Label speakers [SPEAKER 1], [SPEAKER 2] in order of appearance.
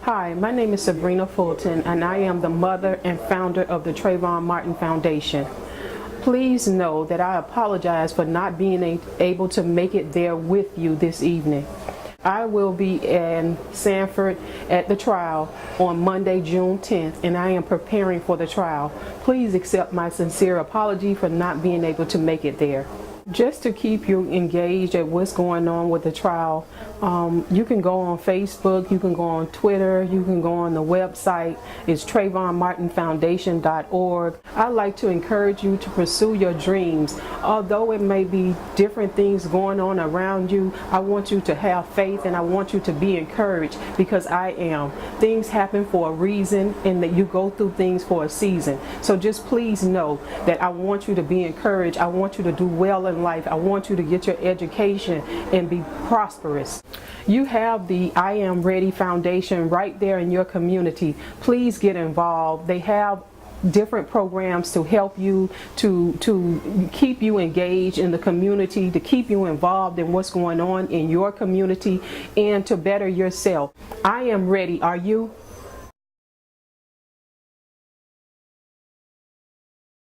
[SPEAKER 1] Hi, my name is Sabrina Fulton, and I am the mother and founder of the Trayvon Martin Foundation. Please know that I apologize for not being able to make it there with you this evening. I will be in Sanford at the trial on Monday, June 10th, and I am preparing for the trial. Please accept my sincere apology for not being able to make it there. Just to keep you engaged at what's going on with the trial, you can go on Facebook, you can go on Twitter, you can go on the website. It's TrayvonMartinFoundation.org. I'd like to encourage you to pursue your dreams. Although it may be different things going on around you, I want you to have faith and I want you to be encouraged, because I am. Things happen for a reason, and that you go through things for a season. So just please know that I want you to be encouraged. I want you to do well in life. I want you to get your education and be prosperous. You have the I Am Ready Foundation right there in your community. Please get involved. They have different programs to help you, to keep you engaged in the community, to keep you involved in what's going on in your community, and to better yourself. I am ready. Are you?